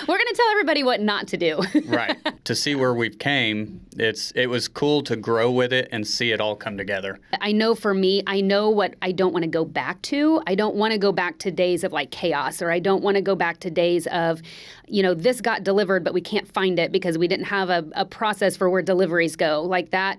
We're going to tell everybody what not to do. Right. To see where we've came, it was cool to grow with it and see it all come together. I know for me, I know what I don't want to go back to. I don't want to go back to days of like chaos, or I don't want to go back to days of, this got delivered, but we can't find it because we didn't have a process for where deliveries go like that.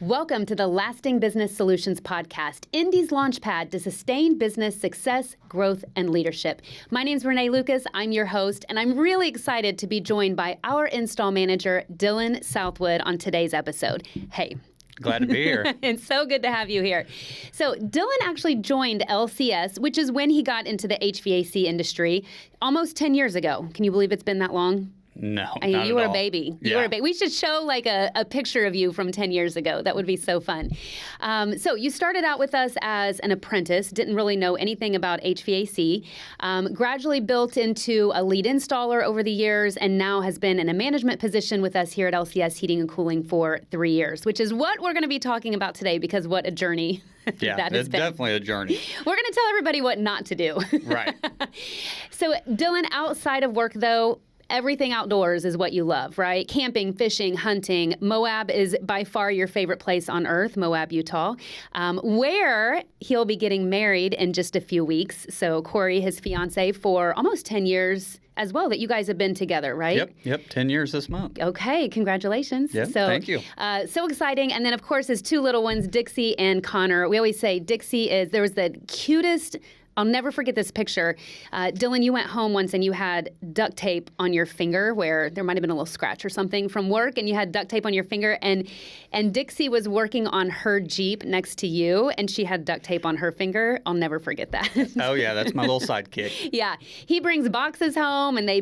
Welcome to the Lasting Business Solutions Podcast, Indy's launchpad to sustain business success, growth, and leadership. My name's Renee Lucas. I'm your host, and I'm really excited to be joined by our Install Manager, Dylan Southwood, on today's episode. Hey. Glad to be here. It's so good to have you here. So Dylan actually joined LCS, which is when he got into the HVAC industry almost 10 years ago. Can you believe it's been that long? No, you were a baby. Yeah. You were a baby. We should show like a picture of you from 10 years ago. That would be so fun. So you started out with us as an apprentice, didn't really know anything about HVAC, gradually built into a lead installer over the years, and now has been in a management position with us here at LCS Heating and Cooling for 3 years, which is what we're going to be talking about today, because what a journey. Yeah, it's definitely a journey. We're going to tell everybody what not to do. Right. So Dylan, outside of work though, everything outdoors is what you love, right? Camping, fishing, hunting. Moab is by far your favorite place on earth, Moab, Utah, where he'll be getting married in just a few weeks. So Corey, his fiance, for almost 10 years as well, that you guys have been together, right? Yep, 10 years this month. Okay, congratulations. Yep, thank you. So exciting. And then, of course, his two little ones, Dixie and Connor. We always say there was the cutest, I'll never forget this picture. Dylan, you went home once and you had duct tape on your finger where there might have been a little scratch or something from work, and you had duct tape on your finger, and Dixie was working on her Jeep next to you, and she had duct tape on her finger. I'll never forget that. Oh yeah, that's my little sidekick. Yeah, he brings boxes home, and they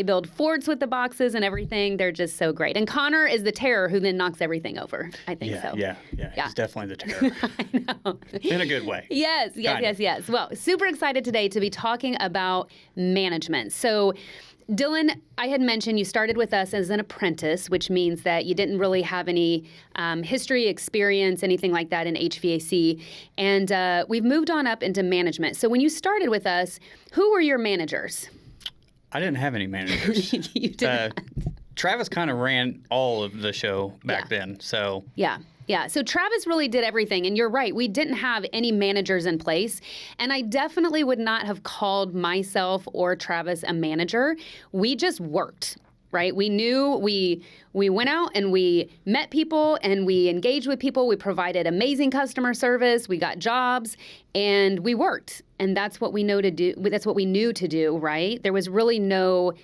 build forts with the boxes and everything. They're just so great. And Connor is the terror who then knocks everything over. I think so. Yeah. He's definitely the terror. I know. In a good way. Yes. Well, super excited today to be talking about management. So Dylan, I had mentioned you started with us as an apprentice, which means that you didn't really have any history, experience, anything like that in HVAC. And we've moved on up into management. So when you started with us, who were your managers? I didn't have any managers. You did. Travis kind of ran all of the show back then. So Yeah. So Travis really did everything. And you're right. We didn't have any managers in place. And I definitely would not have called myself or Travis a manager. We just worked, right? We knew we went out and we met people and we engaged with people. We provided amazing customer service. We got jobs and we worked. And that's what we know to do. That's what we knew to do, right? There was really no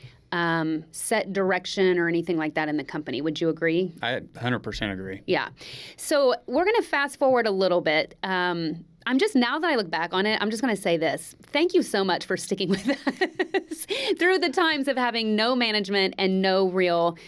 set direction or anything like that in the company. Would you agree? I 100% agree. Yeah. So we're going to fast forward a little bit. Now that I look back on it, I'm just going to say this. Thank you so much for sticking with us through the times of having no management and no real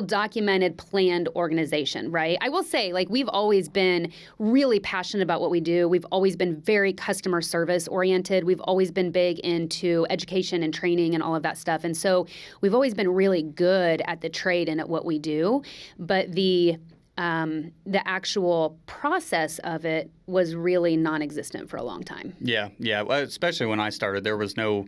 documented, planned organization, right? I will say, we've always been really passionate about what we do. We've always been very customer service oriented. We've always been big into education and training and all of that stuff. And so we've always been really good at the trade and at what we do. But the actual process of it was really non-existent for a long time. Yeah. Well, especially when I started, there was no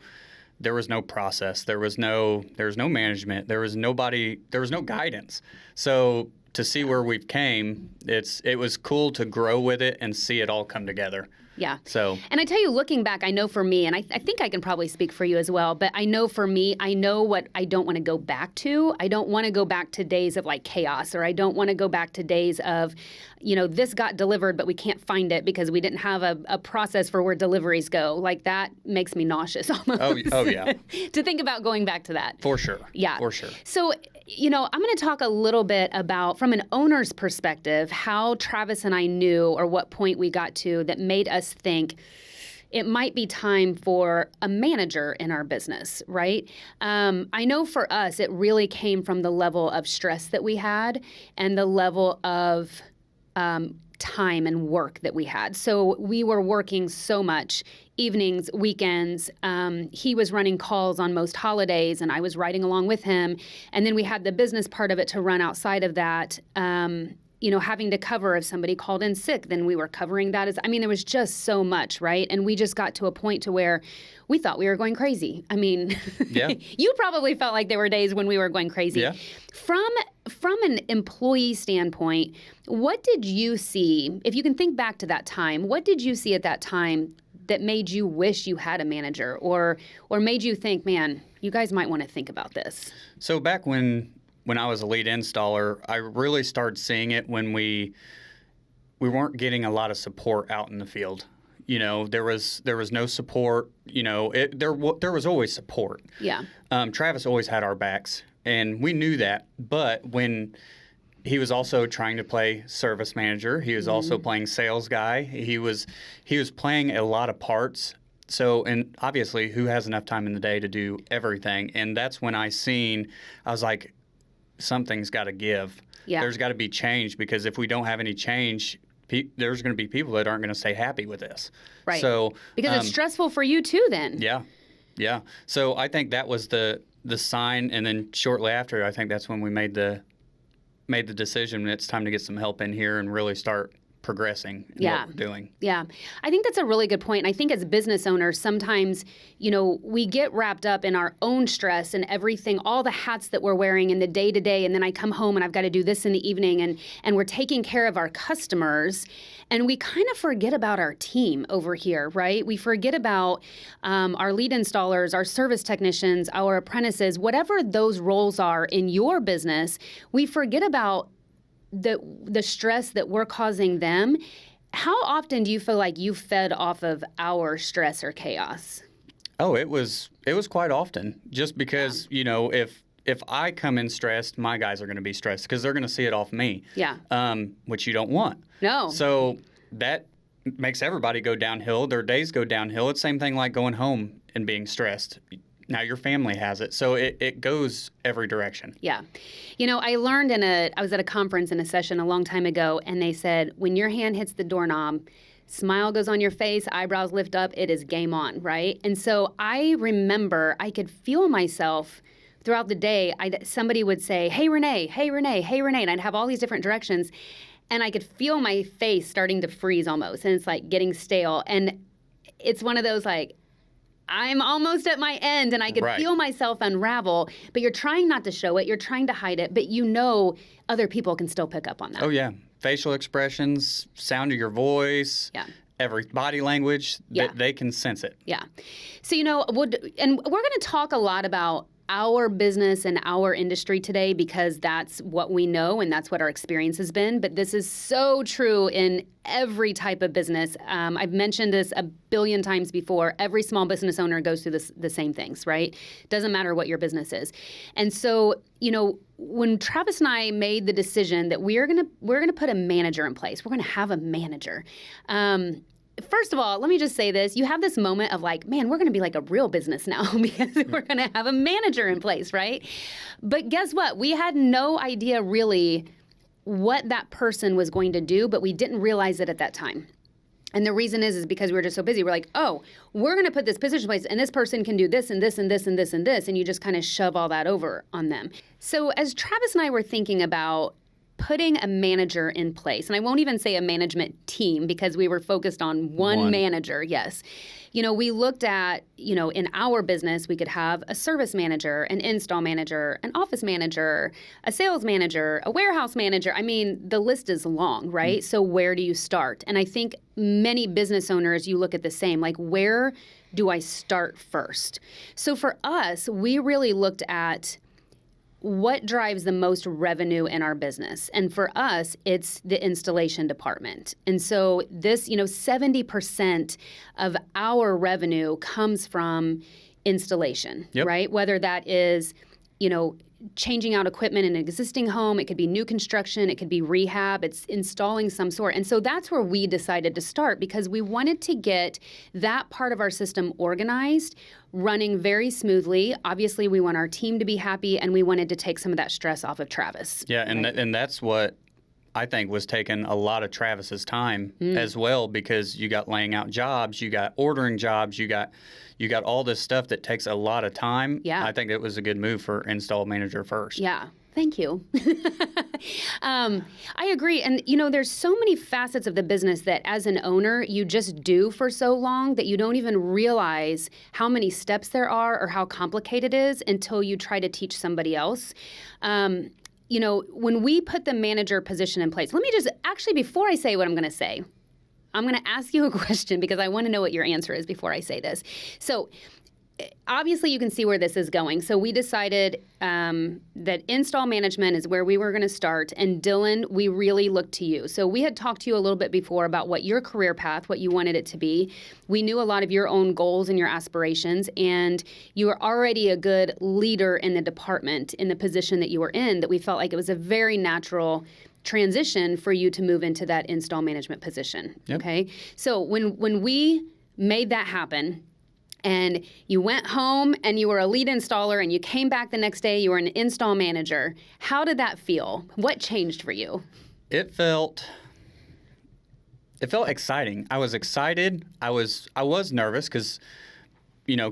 process. There was no management. There was no guidance. So to see where we've came, it was cool to grow with it and see it all come together. Yeah. So, and I tell you, looking back, I know for me, and I think I can probably speak for you as well, but I know for me, I know what I don't want to go back to. I don't want to go back to days of like chaos, or I don't want to go back to days of, this got delivered, but we can't find it because we didn't have a process for where deliveries go. Like that makes me nauseous almost. Oh yeah. To think about going back to that. For sure. Yeah. For sure. So, I'm going to talk a little bit about, from an owner's perspective, how Travis and I knew, or what point we got to that made us think it might be time for a manager in our business, right? I know for us, it really came from the level of stress that we had and the level of time and work that we had. So we were working so much, evenings, weekends. He was running calls on most holidays, and I was riding along with him. And then we had the business part of it to run outside of that. Having to cover if somebody called in sick, then we were covering that. There was just so much, right? And we just got to a point to where we thought we were going crazy. Yeah. You probably felt like there were days when we were going crazy. Yeah. From an employee standpoint, what did you see, if you can think back to that time, what did you see at that time that made you wish you had a manager or made you think, man, you guys might want to think about this? So back when I was a lead installer, I really started seeing it when we weren't getting a lot of support out in the field. There was no support. There was always support. Yeah. Travis always had our backs, and we knew that. But when he was also trying to play service manager, he was also playing sales guy. He was playing a lot of parts. So, and obviously, who has enough time in the day to do everything? And that's when I was like, something's got to give. Yeah. There's got to be change, because if we don't have any change, there's going to be people that aren't going to stay happy with this. Right. So because it's stressful for you too then. Yeah. Yeah. So I think that was the sign, and then shortly after, I think that's when we made the decision. It's time to get some help in here and really start progressing in what we're doing. Yeah. I think that's a really good point. And I think as business owners, sometimes, we get wrapped up in our own stress and everything, all the hats that we're wearing in the day to day. And then I come home and I've got to do this in the evening, and we're taking care of our customers. And we kind of forget about our team over here, right? We forget about our lead installers, our service technicians, our apprentices, whatever those roles are in your business. We forget about the stress that we're causing them. How often do you feel like you fed off of our stress or chaos? Oh, it was quite often, just because, if I come in stressed, my guys are going to be stressed because they're going to see it off me. Yeah. Which you don't want. No. So that makes everybody go downhill. Their days go downhill. It's the same thing like going home and being stressed. Now your family has it. So it goes every direction. Yeah. I learned I was at a conference in a session a long time ago, and they said, when your hand hits the doorknob, smile goes on your face, eyebrows lift up, it is game on, right? And so I remember I could feel myself throughout the day. Somebody would say, hey, Renee, hey, Renee, hey, Renee, and I'd have all these different directions, and I could feel my face starting to freeze almost, and it's like getting stale. And it's one of those like, I'm almost at my end, and I could feel myself unravel, but you're trying not to show it. You're trying to hide it, but other people can still pick up on that. Oh, yeah. Facial expressions, sound of your voice, every body language, they can sense it. Yeah. So, and we're going to talk a lot about our business and our industry today, because that's what we know and that's what our experience has been. But this is so true in every type of business. I've mentioned this a billion times before. Every small business owner goes through the same things, right? Doesn't matter what your business is. And so, when Travis and I made the decision that we're gonna put a manager in place, we're gonna have a manager. First of all, let me just say this. You have this moment of like, man, we're going to be like a real business now because we're going to have a manager in place, right? But guess what? We had no idea really what that person was going to do, but we didn't realize it at that time. And the reason is because we were just so busy. We're like, oh, we're going to put this position in place, and this person can do this and this and this and this and this, and you just kind of shove all that over on them. So as Travis and I were thinking about putting a manager in place, and I won't even say a management team because we were focused on one manager, yes. We looked at, in our business, we could have a service manager, an install manager, an office manager, a sales manager, a warehouse manager. The list is long, right? So where do you start? And I think many business owners, you look at the same, like, where do I start first? So for us, we really looked at what drives the most revenue in our business. And for us, it's the installation department. And so this, 70% of our revenue comes from installation, right? Whether that is, changing out equipment in an existing home, it could be new construction, it could be rehab, it's installing some sort. And so that's where we decided to start, because we wanted to get that part of our system organized, running very smoothly. Obviously, we want our team to be happy, and we wanted to take some of that stress off of Travis. Yeah, and that's what I think was taking a lot of Travis's time as well, because you got laying out jobs, you got ordering jobs, you got all this stuff that takes a lot of time. Yeah. I think it was a good move for Install Manager first. Yeah. Thank you. I agree. And, there's so many facets of the business that as an owner, you just do for so long that you don't even realize how many steps there are or how complicated it is until you try to teach somebody else. When we put the manager position in place, let me just actually, before I say what I'm going to say, I'm going to ask you a question because I want to know what your answer is before I say this. So obviously you can see where this is going. So we decided that install management is where we were going to start. And Dylan, we really looked to you. So we had talked to you a little bit before about what your career path, what you wanted it to be. We knew a lot of your own goals and your aspirations. And you were already a good leader in the department, in the position that you were in, that we felt like it was a very natural transition for you to move into that install management position. Yep. Okay. So when we made that happen, and you went home and you were a lead installer and you came back the next day, you were an install manager. How did that feel? What changed for you? It felt exciting. I was excited. I was nervous because,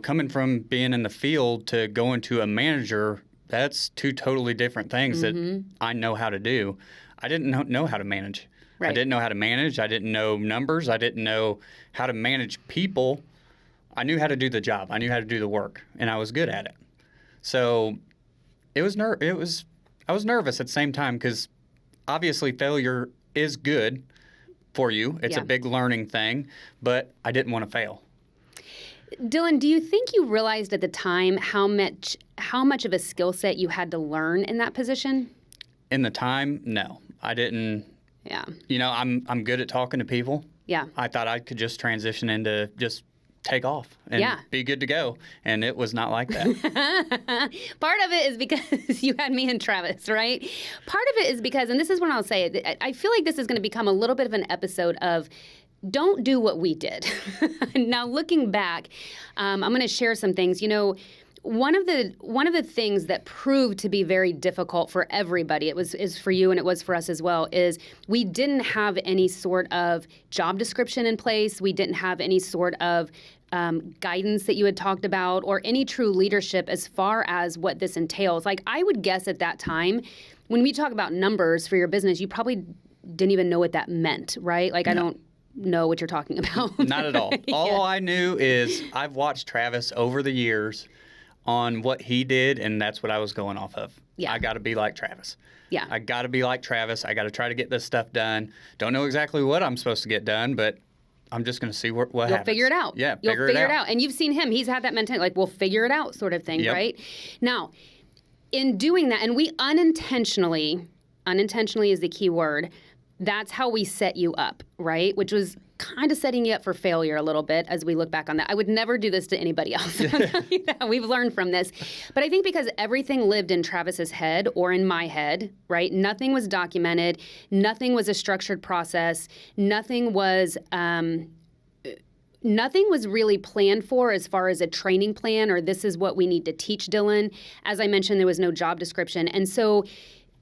coming from being in the field to going to a manager, that's two totally different things that I know how to do. I didn't know how to manage. Right. I didn't know how to manage. I didn't know numbers. I didn't know how to manage people. I knew how to do the job. I knew how to do the work, and I was good at it. So I was nervous at the same time because obviously failure is good for you. It's a big learning thing, but I didn't want to fail. Dylan, do you think you realized at the time how much of a skill set you had to learn in that position? In the time, no. I didn't. Yeah. I'm good at talking to people. Yeah. I thought I could just transition into just take off and be good to go. And it was not like that. Part of it is because you had me and Travis, right? Part of it is because, and this is when I'll say it, I feel like this is going to become a little bit of an episode of don't do what we did. Now, looking back, I'm going to share some things. One of the things that proved to be very difficult for everybody, is for you and it was for us as well, is we didn't have any sort of job description in place. We didn't have any sort of guidance that you had talked about or any true leadership as far as what this entails. Like, I would guess at that time, when we talk about numbers for your business, you probably didn't even know what that meant, right? Like, I don't know what you're talking about. Not at all. All I knew is I've watched Travis over the years on what he did, and that's what I was going off of. Yeah. I got to be like Travis. Yeah. I got to be like Travis. I got to try to get this stuff done. Don't know exactly what I'm supposed to get done, but I'm just going to see what happens. You'll figure it out. Yeah, You'll figure it out. And you've seen him. He's had that mentality, like, we'll figure it out sort of thing, right? Now, in doing that, and we unintentionally is the key word, that's how we set you up, right? Which was kind of setting you up for failure a little bit as we look back on that. I would never do this to anybody else. We've learned from this. But I think because everything lived in Travis's head or in my head, right? Nothing was documented. Nothing was a structured process. Nothing was really planned for as far as a training plan or this is what we need to teach Dylan. As I mentioned, there was no job description. And so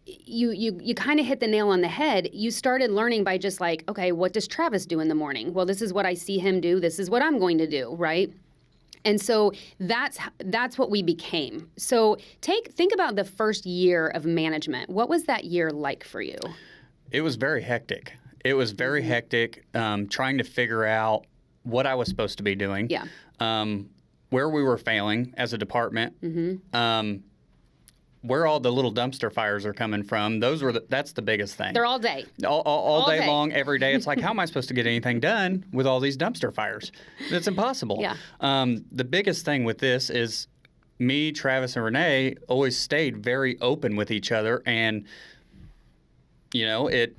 you kind of hit the nail on the head. You started learning by just like, okay, what does Travis do in the morning? Well, this is what I see him do. This is what I'm going to do, right? And so that's what we became. So think about the first year of management. What was that year like for you? It was very hectic. It was very hectic, trying to figure out what I was supposed to be doing. Yeah. Where we were failing as a department. Where all the little dumpster fires are coming from, that's the biggest thing. They're all day. All day long, every day. It's like, how am I supposed to get anything done with all these dumpster fires? It's impossible. Yeah. The biggest thing with this is me, Travis, and Renee always stayed very open with each other. And, hey,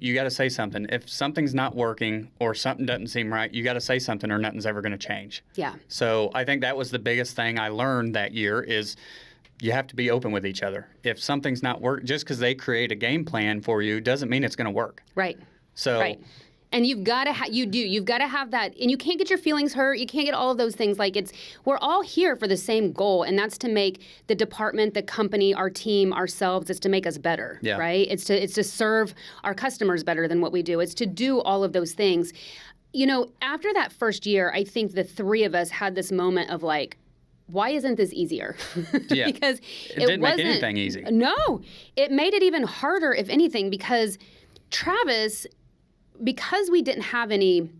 you got to say something. If something's not working or something doesn't seem right, you got to say something or nothing's ever going to change. Yeah. So I think that was the biggest thing I learned that year is you have to be open with each other. If something's not working, just because they create a game plan for you doesn't mean it's going to work. Right. So right. And you've got to you've got to have that, and you can't get your feelings hurt. You can't get all of those things. Like we're all here for the same goal, and that's to make the department, the company, our team, ourselves. It's to make us better, right? It's to serve our customers better than what we do. It's to do all of those things. You know, after that first year, I think the three of us had this moment of like, why isn't this easier? Yeah. Because it didn't make anything easy. No, it made it even harder, if anything, because Travis, because we didn't have any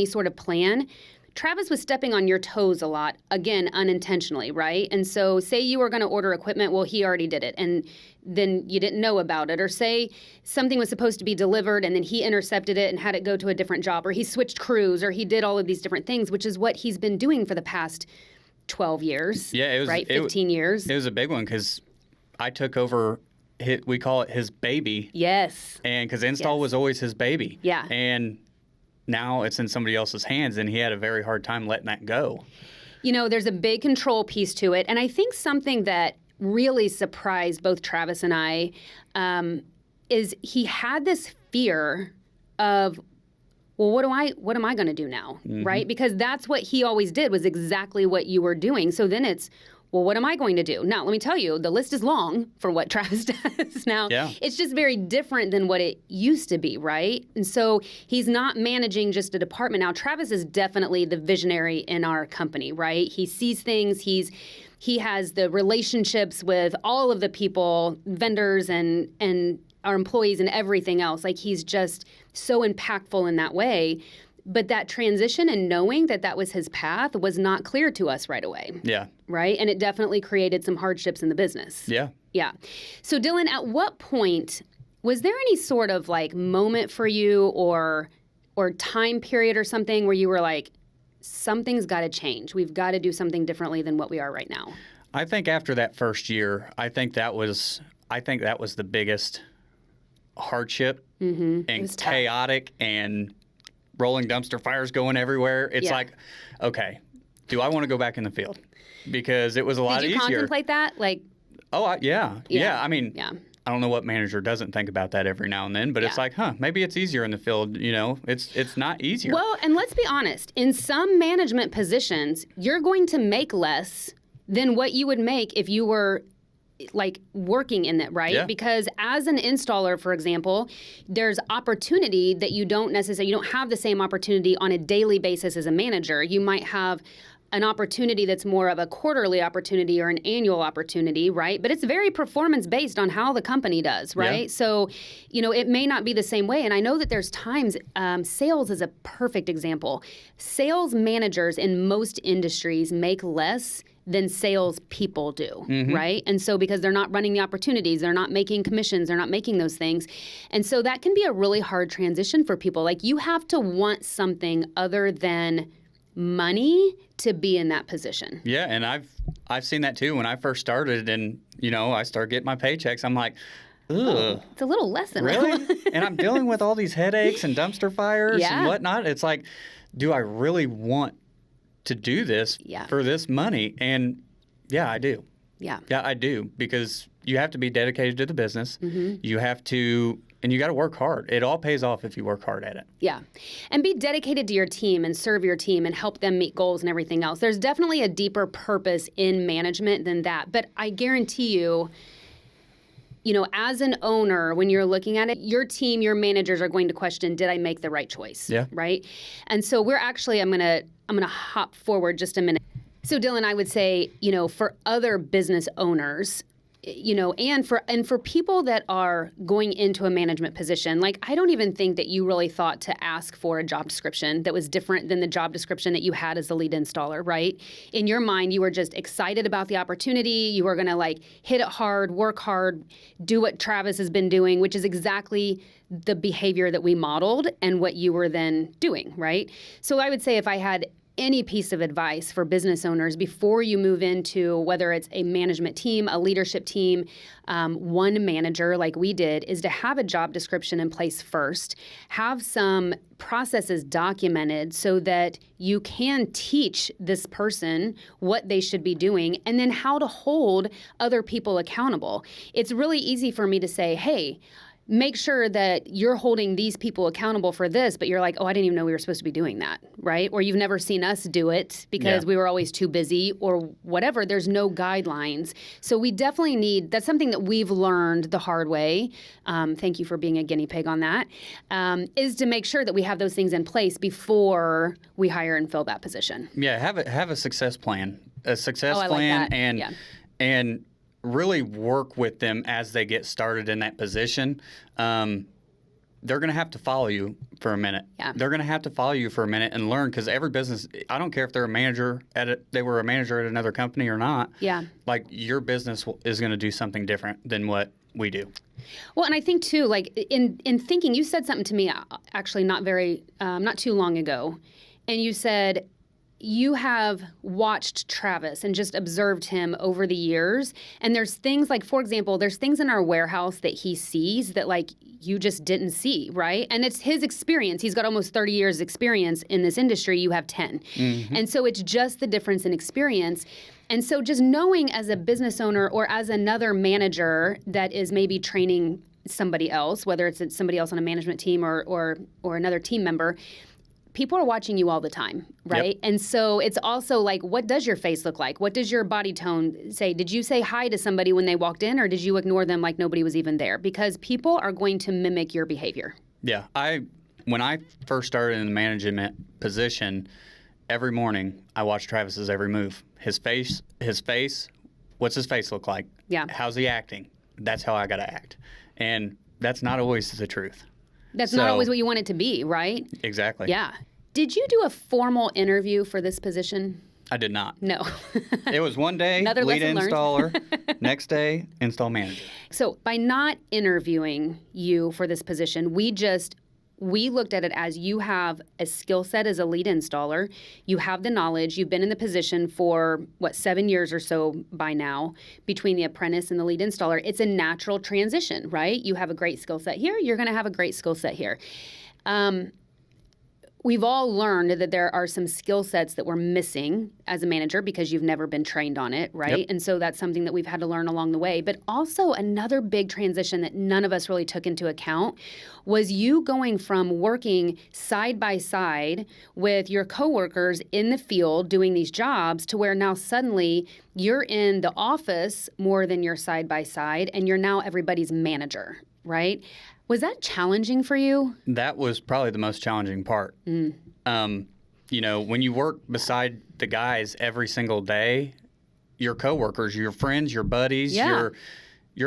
sort of plan, Travis was stepping on your toes a lot, again, unintentionally, right? And so say you were going to order equipment, well, he already did it, and then you didn't know about it. Or say something was supposed to be delivered, and then he intercepted it and had it go to a different job, or he switched crews, or he did all of these different things, which is what he's been doing for the past 12 years, right? 15 years. It was a big one because I took over, we call it his baby. Yes. And because Install was always his baby. Yeah. And now it's in somebody else's hands, and he had a very hard time letting that go. You know, there's a big control piece to it. And I think something that really surprised both Travis and I is he had this fear of, well, what am I going to do now, right? Because that's what he always did, was exactly what you were doing. So then it's, well, what am I going to do? Now, let me tell you, the list is long for what Travis does now. Yeah. It's just very different than what it used to be, right? And so he's not managing just a department. Now, Travis is definitely the visionary in our company, right? He sees things. He has the relationships with all of the people, vendors and our employees and everything else. Like, he's just so impactful in that way. But that transition and knowing that that was his path was not clear to us right away. Yeah. Right? And it definitely created some hardships in the business. Yeah. Yeah. So, Dylan, at what point, was there any sort of like moment for you or time period or something where you were like, something's got to change. We've got to do something differently than what we are right now? I think after that first year, I think that was the biggest hardship and chaotic and rolling dumpster fires going everywhere. It's like, okay, do I want to go back in the field? Because it was a lot easier. Did you contemplate that? Like, yeah. I mean, I don't know what manager doesn't think about that every now and then, but it's like, maybe it's easier in the field. You know, it's not easier. Well, and let's be honest. In some management positions, you're going to make less than what you would make if you were like working in it, right? Yeah. Because as an installer, for example, there's opportunity that you don't have the same opportunity on a daily basis as a manager. You might have an opportunity that's more of a quarterly opportunity or an annual opportunity, right? But it's very performance based on how the company does, right? Yeah. So, you know, it may not be the same way. And I know that there's times, sales is a perfect example. Sales managers in most industries make less than sales people do, right? And so because they're not running the opportunities, they're not making commissions, they're not making those things. And so that can be a really hard transition for people. Like, you have to want something other than money to be in that position. Yeah, and I've seen that too. When I first started and, you know, I started getting my paychecks, I'm like, ugh. It's a little less than really? And I'm dealing with all these headaches and dumpster fires and whatnot. It's like, do I really want to do this for this money? And yeah, I do. Yeah, I do, because you have to be dedicated to the business. You have to, and you got to work hard. It all pays off if you work hard at it. Yeah. And be dedicated to your team and serve your team and help them meet goals and everything else. There's definitely a deeper purpose in management than that. But I guarantee you, you know, as an owner, when you're looking at it, your team, your managers are going to question, did I make the right choice? Yeah. Right? And so we're actually, I'm going to hop forward just a minute. So Dylan, I would say, you know, for other business owners, you know, and for people that are going into a management position, like, I don't even think that you really thought to ask for a job description that was different than the job description that you had as the lead installer, right? In your mind, you were just excited about the opportunity. You were going to like hit it hard, work hard, do what Travis has been doing, which is exactly the behavior that we modeled and what you were then doing, right? So I would say, if I had any piece of advice for business owners before you move into whether it's a management team, a leadership team, one manager like we did, is to have a job description in place first, have some processes documented so that you can teach this person what they should be doing, and then how to hold other people accountable. It's really easy for me to say, hey, make sure that you're holding these people accountable for this, but you're like, oh, I didn't even know we were supposed to be doing that, right? Or you've never seen us do it because we were always too busy or whatever. There's no guidelines. So we definitely need, that's something that we've learned the hard way. Thank you for being a guinea pig on that, is to make sure that we have those things in place before we hire and fill that position. Yeah, have a success plan. A success I plan like that. and really work with them as they get started in that position. They're going to have to follow you for a minute. Yeah. They're going to have to follow you for a minute and learn, because every business, I don't care if they're a manager they were a manager at another company or not. Yeah. Like, your business is going to do something different than what we do. Well, and I think too, like in thinking, you said something to me actually not too long ago, and you said, you have watched Travis and just observed him over the years. And there's things like, for example, there's things in our warehouse that he sees that like you just didn't see, right? And it's his experience. He's got almost 30 years experience in this industry. You have 10. Mm-hmm. And so it's just the difference in experience. And so just knowing as a business owner or as another manager that is maybe training somebody else, whether it's somebody else on a management team or another team member, people are watching you all the time, right? Yep. And so it's also like, what does your face look like? What does your body tone say? Did you say hi to somebody when they walked in, or did you ignore them like nobody was even there? Because people are going to mimic your behavior. Yeah. When I first started in the management position, every morning I watched Travis's every move. His face, what's his face look like? Yeah. How's he acting? That's how I got to act. And that's not always the truth. That's not always what you want it to be, right? Exactly. Yeah. Did you do a formal interview for this position? I did not. No. It was one day, Another lead lesson installer. Next day, install manager. So by not interviewing you for this position, we looked at it as you have a skill set as a lead installer. You have the knowledge. You've been in the position for, 7 years or so by now between the apprentice and the lead installer. It's a natural transition, right? You have a great skill set here. You're going to have a great skill set here. We've all learned that there are some skill sets that we're missing as a manager because you've never been trained on it, right? Yep. And so that's something that we've had to learn along the way. But also another big transition that none of us really took into account was you going from working side by side with your coworkers in the field doing these jobs to where now suddenly you're in the office more than you're side by side, and you're now everybody's manager, right? Was that challenging for you? That was probably the most challenging part. When you work beside the guys every single day, your coworkers, your friends, your buddies, you're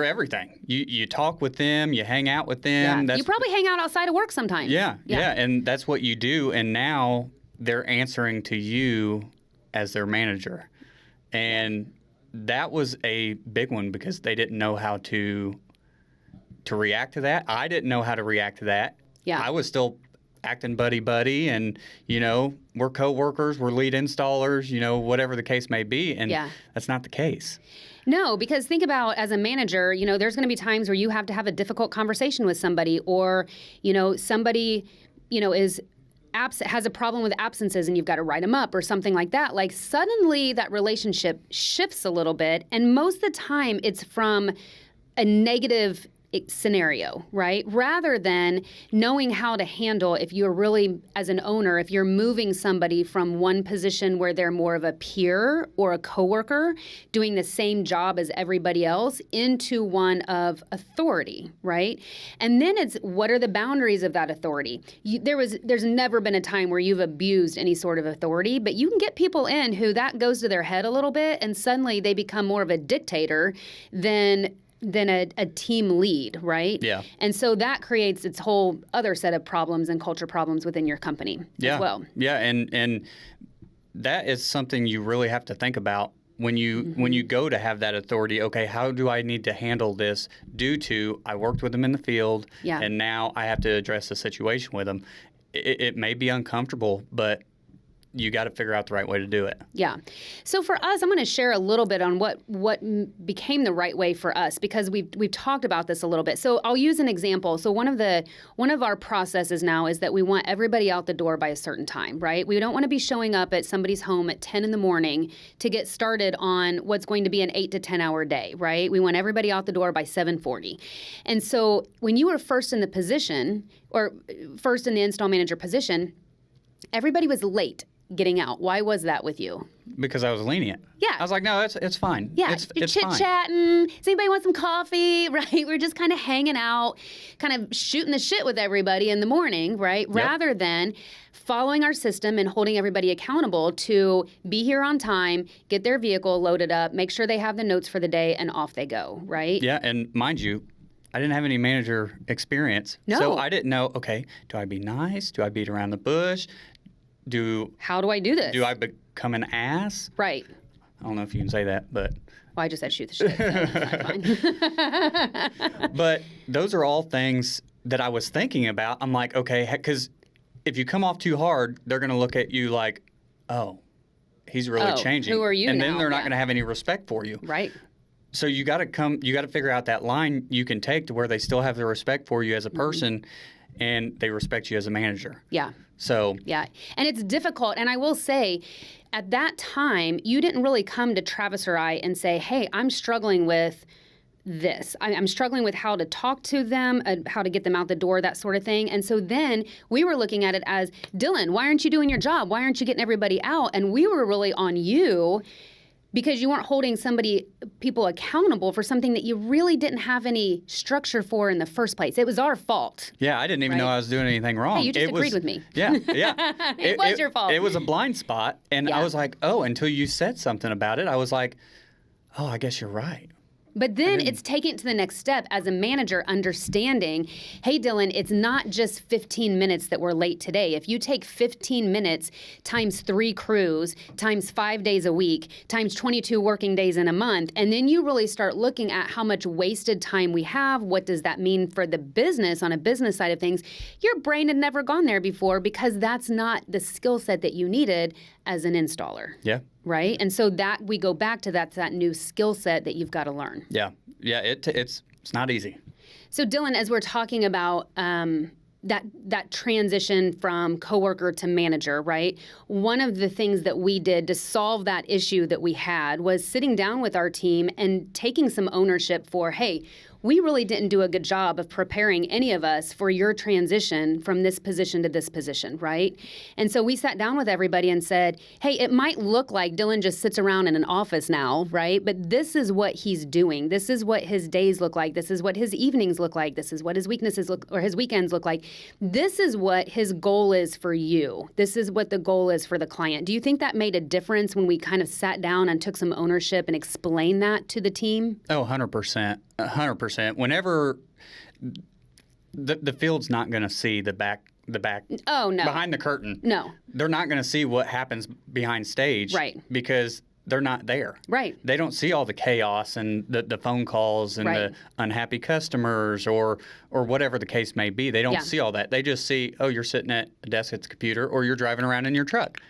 everything. You talk with them, you hang out with them. Yeah. You probably hang out outside of work sometimes. Yeah, and that's what you do. And now they're answering to you as their manager. And that was a big one because they didn't know how to react to that. I didn't know how to react to that. Yeah. I was still acting buddy and, we're coworkers, we're lead installers, whatever the case may be. And that's not the case. No, because think about as a manager, there's going to be times where you have to have a difficult conversation with somebody, or, somebody, has a problem with absences and you've got to write them up or something like that. Like suddenly that relationship shifts a little bit. And most of the time it's from a negative scenario, right? Rather than knowing how to handle, if you're really, as an owner, if you're moving somebody from one position where they're more of a peer or a coworker doing the same job as everybody else into one of authority, right? And then it's, what are the boundaries of that authority? There's never been a time where you've abused any sort of authority, but you can get people in who that goes to their head a little bit, and suddenly they become more of a dictator than a team lead, right? Yeah. And so that creates its whole other set of problems and culture problems within your company as well. Yeah, and that is something you really have to think about when you go to have that authority. Okay, how do I need to handle this due to I worked with them in the field, and now I have to address the situation with them. It may be uncomfortable, but you got to figure out the right way to do it. Yeah. So for us, I'm going to share a little bit on what became the right way for us, because we've talked about this a little bit. So I'll use an example. So one of our processes now is that we want everybody out the door by a certain time, right? We don't want to be showing up at somebody's home at 10 in the morning to get started on what's going to be an 8 to 10 hour day, right? We want everybody out the door by 7:40. And so when you were first in the position, or first in the install manager position, everybody was late getting out. Why was that with you? Because I was lenient. Yeah. I was like, no, it's fine. Yeah, it's you're fine. chit-chatting. Does anybody want some coffee, right? We're just kind of hanging out, kind of shooting the shit with everybody in the morning, right? Yep. Rather than following our system and holding everybody accountable to be here on time, get their vehicle loaded up, make sure they have the notes for the day, and off they go, right? Yeah, and mind you, I didn't have any manager experience. No. So I didn't know, okay, do I be nice? Do I beat around the bush? How do I do this? Do I become an ass? Right. I don't know if you can say that, but... Well, I just said shoot the shit, so that's fine. But those are all things that I was thinking about. I'm like, okay, because if you come off too hard, they're going to look at you like, oh, he's really changing. Who are you And now? then they're not going to have any respect for you. Right. So you got to figure out that line you can take to where they still have the respect for you as a person and they respect you as a manager. Yeah. So yeah, and it's difficult. And I will say, at that time, you didn't really come to Travis or I and say, hey, I'm struggling with this. I'm struggling with how to talk to them, how to get them out the door, that sort of thing. And so then we were looking at it as, Dylan, why aren't you doing your job? Why aren't you getting everybody out? And we were really on you because you weren't holding people accountable for something that you really didn't have any structure for in the first place. It was our fault. Yeah, I didn't even know I was doing anything wrong. Hey, you just agreed with me. Yeah. It was your fault. It was a blind spot. And I was like, oh, until you said something about it, I was like, oh, I guess you're right. But then it's taking it to the next step as a manager, understanding, hey, Dylan, it's not just 15 minutes that we're late today. If you take 15 minutes times 3 crews, times 5 days a week, times 22 working days in a month, and then you really start looking at how much wasted time we have, what does that mean for the business on a business side of things, your brain had never gone there before because that's not the skill set that you needed as an installer. Yeah. Right? And so that we go back to that new skill set that you've got to learn. Yeah. Yeah, it's not easy. So Dylan, as we're talking about that transition from coworker to manager, right? One of the things that we did to solve that issue that we had was sitting down with our team and taking some ownership for, hey, we really didn't do a good job of preparing any of us for your transition from this position to this position, right? And so we sat down with everybody and said, hey, it might look like Dylan just sits around in an office now, right? But this is what he's doing. This is what his days look like. This is what his evenings look like. This is what his weaknesses look, or his weekends look like. This is what his goal is for you. This is what the goal is for the client. Do you think that made a difference when we kind of sat down and took some ownership and explained that to the team? Oh, 100%. 100%. Whenever the field's not going to see the back. Oh, no. Behind the curtain. No. They're not going to see what happens behind stage. Right. Because they're not there. Right. They don't see all the chaos and the phone calls and the unhappy customers or whatever the case may be. They don't see all that. They just see, oh, you're sitting at a desk at the computer or you're driving around in your truck.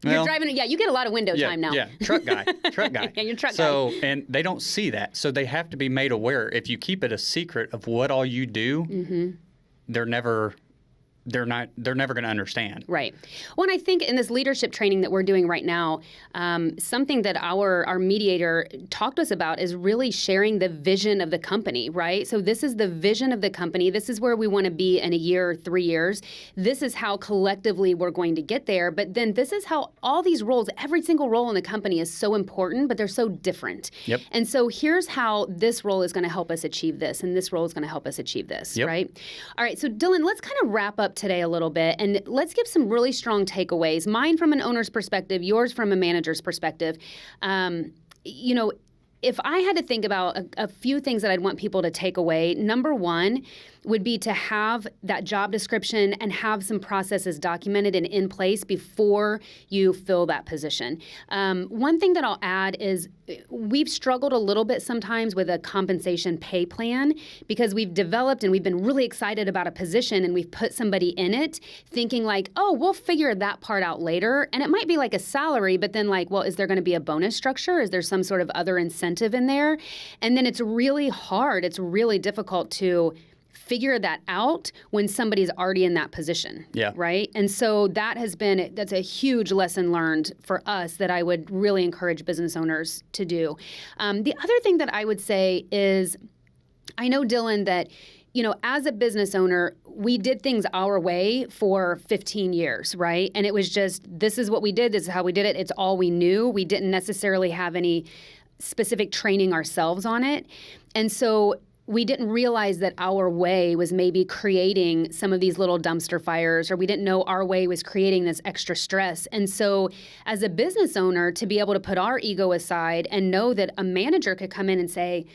You're driving, you get a lot of window time now. Yeah, truck guy. Yeah, you're truck guy. So, and they don't see that. So they have to be made aware. If you keep it a secret of what all you do, they're never going to understand. Right. Well, and I think in this leadership training that we're doing right now, something that our mediator talked to us about is really sharing the vision of the company, right? So this is the vision of the company. This is where we want to be in a year, 3 years. This is how collectively we're going to get there. But then this is how all these roles, every single role in the company is so important, but they're so different. Yep. And so here's how this role is going to help us achieve this, and this role is going to help us achieve this, right? All right, so Dylan, let's kind of wrap up today a little bit, and let's give some really strong takeaways. Mine from an owner's perspective, yours from a manager's perspective. if I had to think about a few things that I'd want people to take away, number one would be to have that job description and have some processes documented and in place before you fill that position. One thing that I'll add is we've struggled a little bit sometimes with a compensation pay plan because we've developed and we've been really excited about a position and we've put somebody in it thinking like, oh, we'll figure that part out later. And it might be like a salary, but then like, well, is there going to be a bonus structure? Is there some sort of other incentive in there? And then it's really hard. It's really difficult to figure that out when somebody's already in that position. Yeah. Right. And so that's a huge lesson learned for us that I would really encourage business owners to do. The other thing that I would say is, I know, Dylan, that, as a business owner, we did things our way for 15 years, right? And it was just, this is what we did. This is how we did it. It's all we knew. We didn't necessarily have any specific training ourselves on it. And so we didn't realize that our way was maybe creating some of these little dumpster fires, or we didn't know our way was creating this extra stress. And so as a business owner, to be able to put our ego aside and know that a manager could come in and say,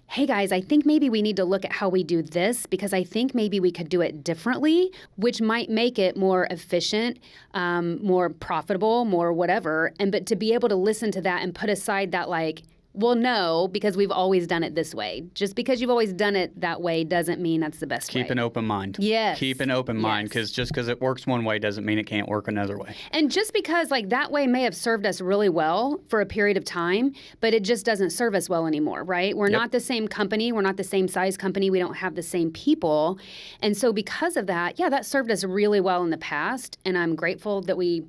hey guys, I think maybe we need to look at how we do this because I think maybe we could do it differently, which might make it more efficient, more profitable, more whatever. But to be able to listen to that and put aside that like, well, no, because we've always done it this way. Just because you've always done it that way doesn't mean that's the best way. Keep an open mind. Yes. Keep an open mind, because just because it works one way doesn't mean it can't work another way. And just because like that way may have served us really well for a period of time, but it just doesn't serve us well anymore, right? We're not the same company. We're not the same size company. We don't have the same people. And so because of that, that served us really well in the past. And I'm grateful that we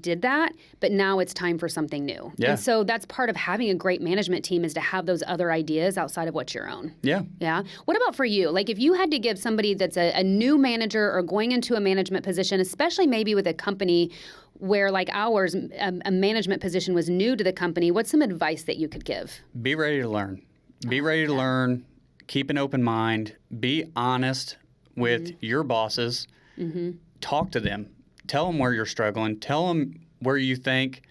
did that, but now it's time for something new. Yeah. And so that's part of having a great management team is to have those other ideas outside of what's your own. Yeah. Yeah. What about for you? Like if you had to give somebody that's a new manager or going into a management position, especially maybe with a company where like ours, a management position was new to the company, what's some advice that you could give? Be ready to learn. Be ready to learn. Keep an open mind. Be honest with your bosses. Talk to them. Tell them where you're struggling. Tell them where you think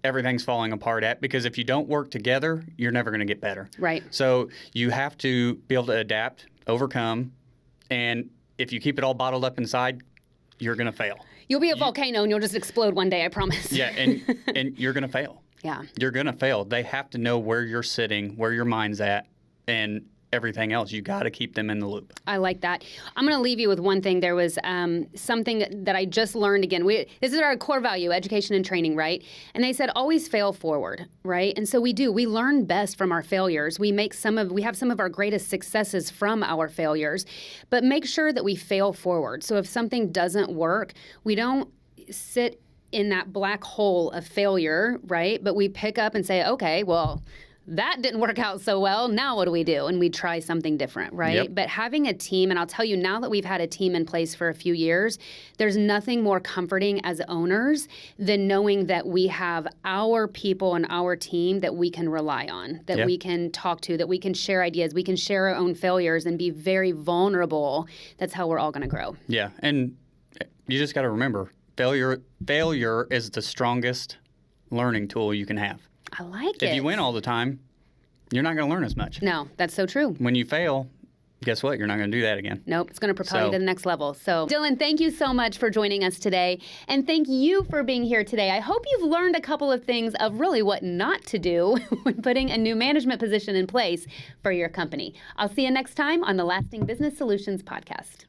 everything's falling apart at, because if you don't work together, you're never going to get better. Right. So you have to be able to adapt, overcome, and if you keep it all bottled up inside, you're going to fail. You'll be a volcano and you'll just explode one day, I promise. Yeah, and you're going to fail. Yeah. You're going to fail. They have to know where you're sitting, where your mind's at, and everything else. You got to keep them in the loop. I like that. I'm going to leave you with one thing. There was something that I just learned again. This is our core value, education and training, right? And they said always fail forward, right? And so we do. We learn best from our failures. We have some of our greatest successes from our failures, but make sure that we fail forward. So if something doesn't work, we don't sit in that black hole of failure, right? But we pick up and say, okay, well, that didn't work out so well. Now what do we do? And we try something different, right? Yep. But having a team, and I'll tell you now that we've had a team in place for a few years, there's nothing more comforting as owners than knowing that we have our people and our team that we can rely on, that we can talk to, that we can share ideas, we can share our own failures and be very vulnerable. That's how we're all going to grow. Yeah, and you just got to remember, failure is the strongest learning tool you can have. I like it. If you win all the time, you're not going to learn as much. No, that's so true. When you fail, guess what? You're not going to do that again. Nope, it's going to propel you to the next level. So, Dylan, thank you so much for joining us today. And thank you for being here today. I hope you've learned a couple of things of really what not to do when putting a new management position in place for your company. I'll see you next time on the Lasting Business Solutions podcast.